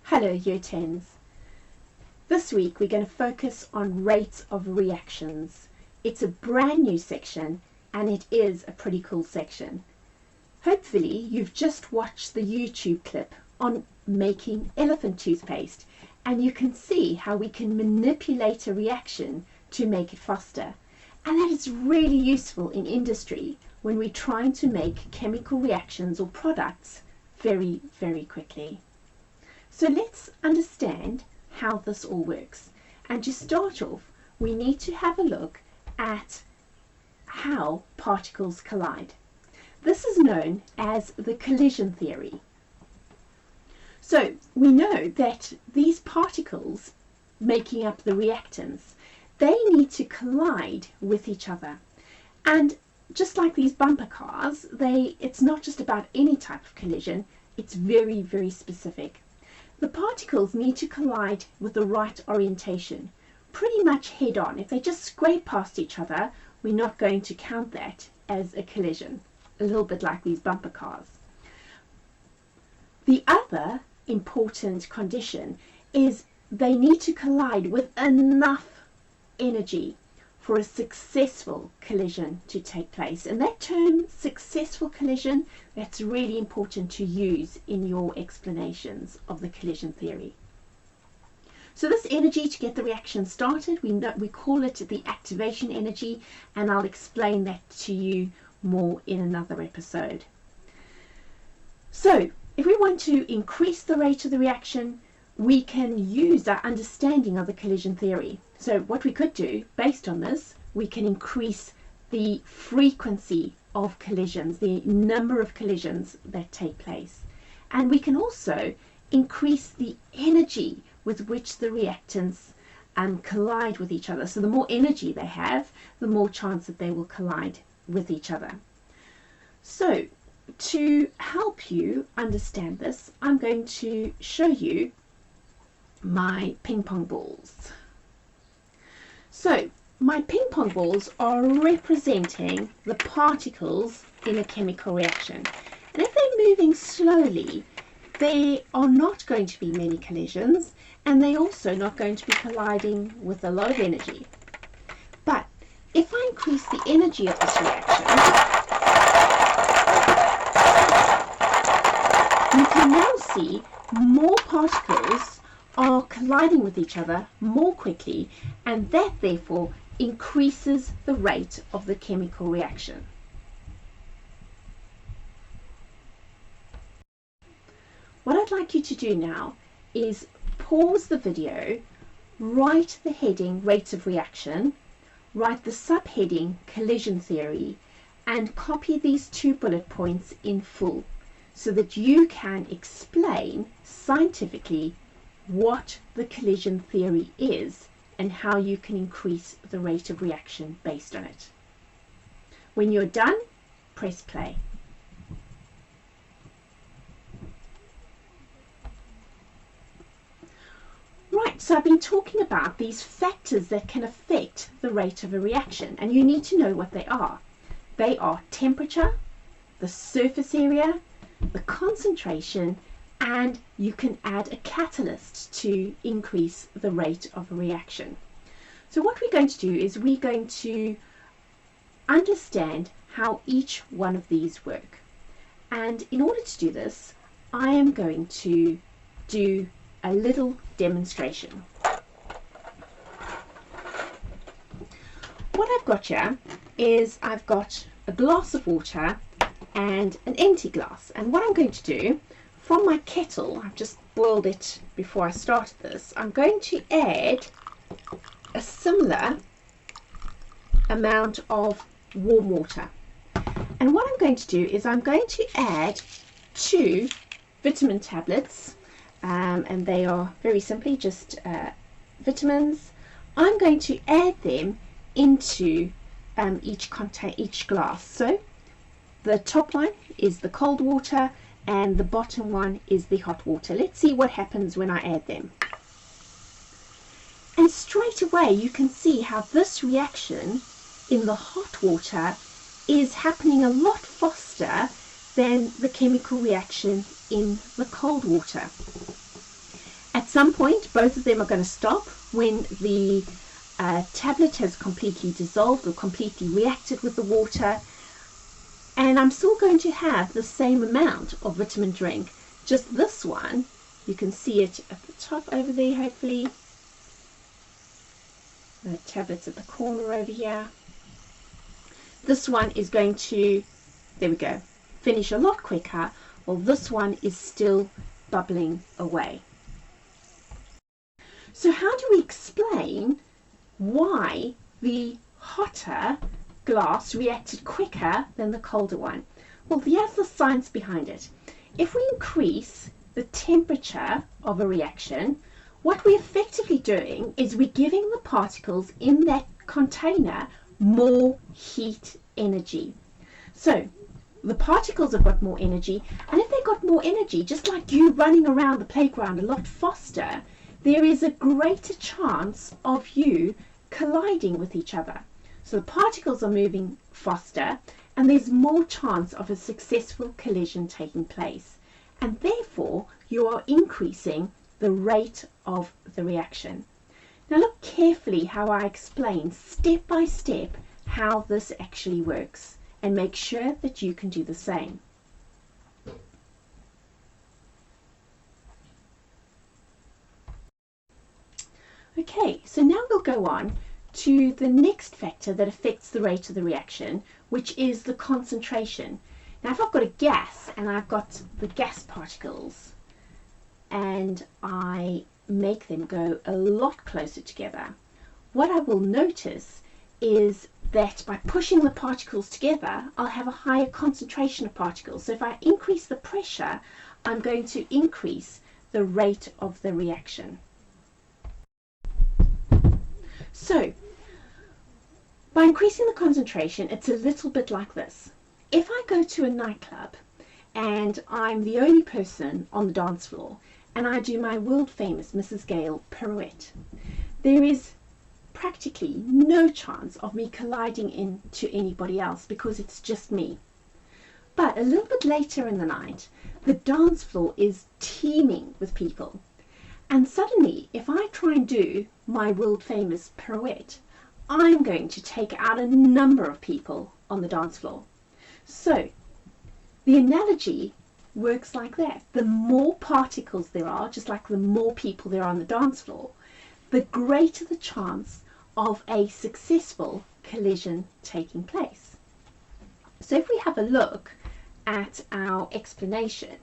Hello Year 10s. This week we're going to focus on rates of reactions. It's a brand new section and it is a pretty cool section. Hopefully you've just watched the YouTube clip on making elephant toothpaste and you can see how we can manipulate a reaction to make it faster. And that is really useful in industry when we're trying to make chemical reactions or products very, very quickly. So let's understand how this all works. And to start off, we need to have a look at how particles collide. This is known as the collision theory. So we know that these particles making up the reactants, they need to collide with each other. And just like these bumper cars, it's not just about any type of collision, it's very, very specific. The particles need to collide with the right orientation, pretty much head on. If they just scrape past each other, we're not going to count that as a collision, a little bit like these bumper cars. The other important condition is they need to collide with enough energy for a successful collision to take place. And that term, successful collision, that's really important to use in your explanations of the collision theory. So this energy to get the reaction started, we call it the activation energy, and I'll explain that to you more in another episode. So if we want to increase the rate of the reaction, we can use our understanding of the collision theory. So what we could do, based on this, we can increase the frequency of collisions, the number of collisions that take place. And we can also increase the energy with which the reactants collide with each other. So the more energy they have, the more chance that they will collide with each other. So to help you understand this, I'm going to show you my ping pong balls. So my ping pong balls are representing the particles in a chemical reaction. And if they're moving slowly, there are not going to be many collisions, and they're also not going to be colliding with a lot of energy. But if I increase the energy of this reaction, you can now see more particles are colliding with each other more quickly, and that therefore increases the rate of the chemical reaction. What I'd like you to do now is pause the video, write the heading rates of reaction, write the subheading collision theory, and copy these 2 bullet points in full so that you can explain scientifically what the collision theory is and how you can increase the rate of reaction based on it. When you're done, press play. Right, so I've been talking about these factors that can affect the rate of a reaction, and you need to know what they are. They are temperature, the surface area, the concentration, and you can add a catalyst to increase the rate of a reaction. So what we're going to do is we're going to understand how each one of these work. And in order to do this, I am going to do a little demonstration. What I've got here is I've got a glass of water and an empty glass. And what I'm going to do, from my kettle, I've just boiled it before I started this, I'm going to add a similar amount of warm water. And what I'm going to do is I'm going to add 2 vitamin tablets, and they are very simply just vitamins. I'm going to add them into each glass. So the top one is the cold water and the bottom one is the hot water. Let's see what happens when I add them. And straight away you can see how this reaction in the hot water is happening a lot faster than the chemical reaction in the cold water. some point, both of them are going to stop when the tablet has completely dissolved or completely reacted with the water, and I'm still going to have the same amount of vitamin drink. Just this one, you can see it at the top over there, hopefully. The tablet's at the corner over here. This one is going to, there we go, finish a lot quicker, while this one is still bubbling away. So how do we explain why the hotter glass reacted quicker than the colder one? Well, here's the science behind it. If we increase the temperature of a reaction, what we're effectively doing is we're giving the particles in that container more heat energy. So the particles have got more energy, and if they've got more energy, just like you running around the playground a lot faster, there is a greater chance of you colliding with each other. So the particles are moving faster, and there's more chance of a successful collision taking place. And therefore, you are increasing the rate of the reaction. Now look carefully how I explain step by step how this actually works, and make sure that you can do the same. Okay, so now we'll go on to the next factor that affects the rate of the reaction, which is the concentration. Now if I've got a gas and I've got the gas particles and I make them go a lot closer together, what I will notice is that by pushing the particles together, I'll have a higher concentration of particles. So if I increase the pressure, I'm going to increase the rate of the reaction. So by increasing the concentration, it's a little bit like this. If I go to a nightclub and I'm the only person on the dance floor and I do my world famous Mrs. Gale pirouette, there is practically no chance of me colliding into anybody else because it's just me. But a little bit later in the night, the dance floor is teeming with people, and suddenly if I try and do my world famous pirouette, I'm going to take out a number of people on the dance floor. So the analogy works like that. The more particles there are, just like the more people there are on the dance floor, the greater the chance of a successful collision taking place. So if we have a look at our explanation,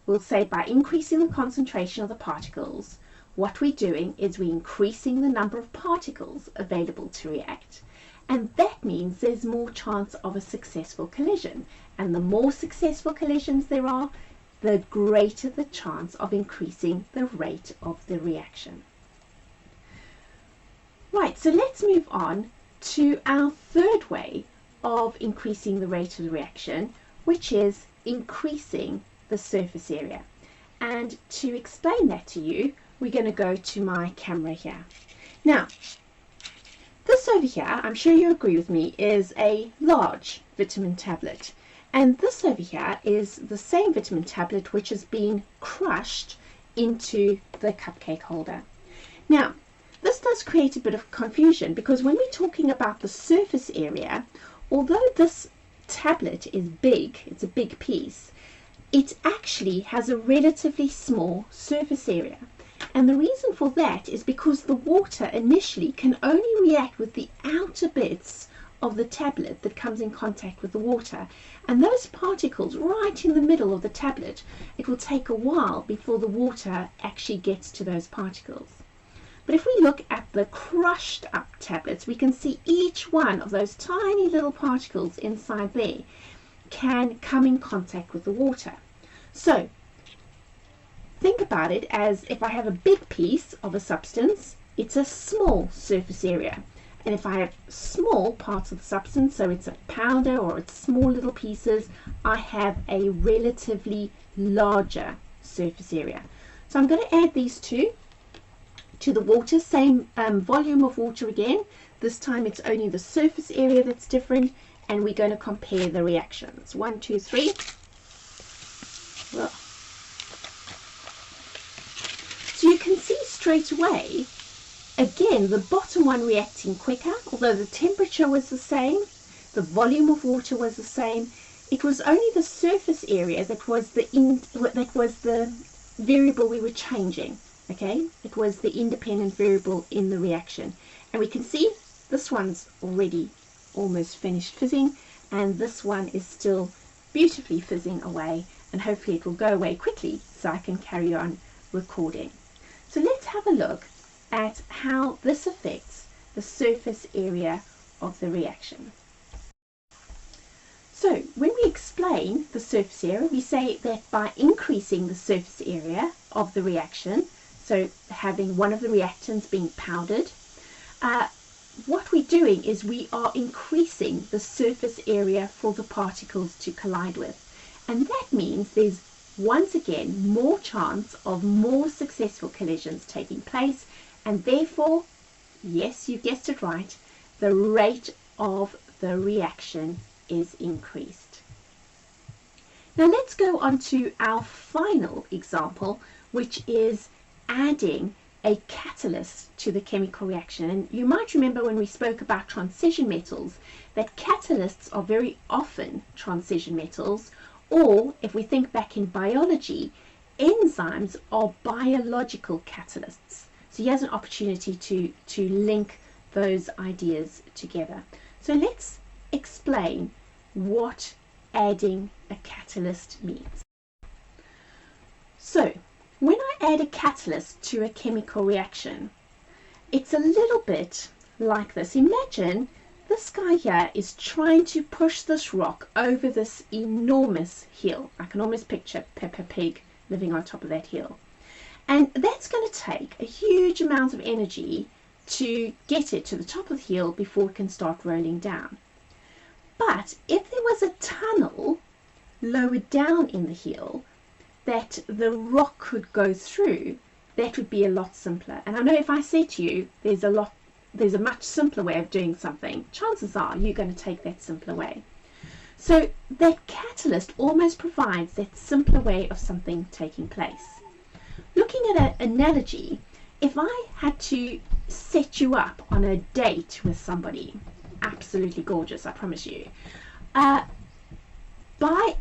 we'll say by increasing the concentration of the particles, what we're doing is we're increasing the number of particles available to react. And that means there's more chance of a successful collision. And the more successful collisions there are, the greater the chance of increasing the rate of the reaction. Right, so let's move on to our third way of increasing the rate of the reaction, which is increasing the surface area. And to explain that to you, we're going to go to my camera here. Now, this over here, I'm sure you agree with me, is a large vitamin tablet. And this over here is the same vitamin tablet which has been crushed into the cupcake holder. Now, this does create a bit of confusion because when we're talking about the surface area, although this tablet is big, it's a big piece, it actually has a relatively small surface area. And the reason for that is because the water initially can only react with the outer bits of the tablet that comes in contact with the water. And those particles right in the middle of the tablet, it will take a while before the water actually gets to those particles. But if we look at the crushed up tablets, we can see each one of those tiny little particles inside there can come in contact with the water. So think about it as if I have a big piece of a substance, it's a small surface area. And if I have small parts of the substance, so it's a powder or it's small little pieces, I have a relatively larger surface area. So I'm going to add these two to the water, same volume of water again. This time it's only the surface area that's different, and we're going to compare the reactions. 1, 2, 3. Well, so you can see straight away, again, the bottom one reacting quicker, although the temperature was the same, the volume of water was the same. It was only the surface area that was the variable we were changing. Okay, it was the independent variable in the reaction. And we can see this one's already almost finished fizzing, and this one is still beautifully fizzing away, and hopefully it will go away quickly so I can carry on recording. So let's have a look at how this affects the surface area of the reaction. So when we explain the surface area, we say that by increasing the surface area of the reaction, so having one of the reactants being powdered, what we're doing is we are increasing the surface area for the particles to collide with. And that means there's once again more chance of more successful collisions taking place, and therefore, yes, you guessed it right, the rate of the reaction is increased. Now let's go on to our final example, which is adding a catalyst to the chemical reaction. And you might remember when we spoke about transition metals that catalysts are very often transition metals, or if we think back in biology, enzymes are biological catalysts. So here's an opportunity to link those ideas together. So let's explain what adding a catalyst means. So when I add a catalyst to a chemical reaction, it's a little bit like this. Imagine this guy here is trying to push this rock over this enormous hill. I can almost picture Peppa Pig living on top of that hill. And that's going to take a huge amount of energy to get it to the top of the hill before it can start rolling down. But if there was a tunnel lower down in the hill that the rock could go through, that would be a lot simpler. And I know if I say to you, there's a much simpler way of doing something, chances are you're going to take that simpler way. So that catalyst almost provides that simpler way of something taking place. Looking at an analogy, if I had to set you up on a date with somebody, absolutely gorgeous, I promise you, by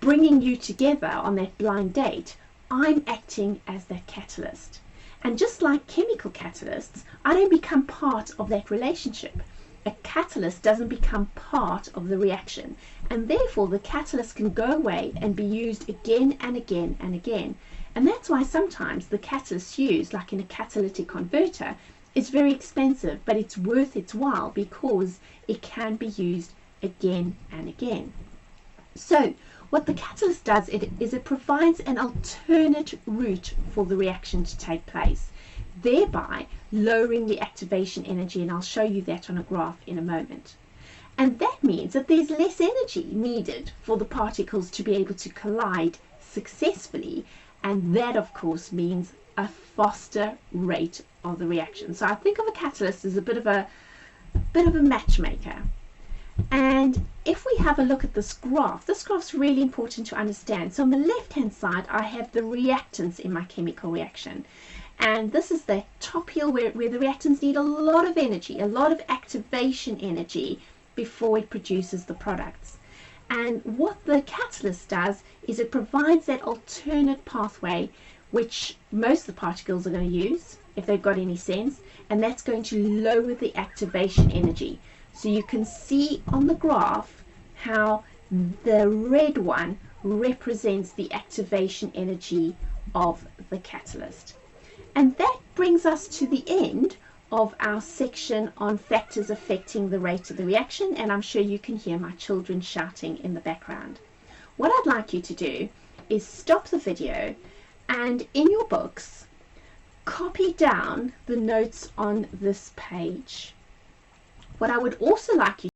bringing you together on that blind date, I'm acting as that catalyst. And just like chemical catalysts, I don't become part of that relationship. A catalyst doesn't become part of the reaction, and therefore the catalyst can go away and be used again and again and again. And that's why sometimes the catalyst used, like in a catalytic converter, is very expensive, but it's worth its while because it can be used again and again. So what the catalyst does is it provides an alternate route for the reaction to take place, thereby lowering the activation energy, and I'll show you that on a graph in a moment. And that means that there's less energy needed for the particles to be able to collide successfully, and that of course means a faster rate of the reaction. So I think of a catalyst as a bit of a matchmaker. And if we have a look at this graph's really important to understand. So on the left hand side I have the reactants in my chemical reaction, and this is the top hill where the reactants need a lot of energy, a lot of activation energy before it produces the products. And what the catalyst does is it provides that alternate pathway which most of the particles are going to use if they've got any sense, and that's going to lower the activation energy. So you can see on the graph how the red one represents the activation energy of the catalyst. And that brings us to the end of our section on factors affecting the rate of the reaction, and I'm sure you can hear my children shouting in the background. What I'd like you to do is stop the video and in your books copy down the notes on this page. What I would also like you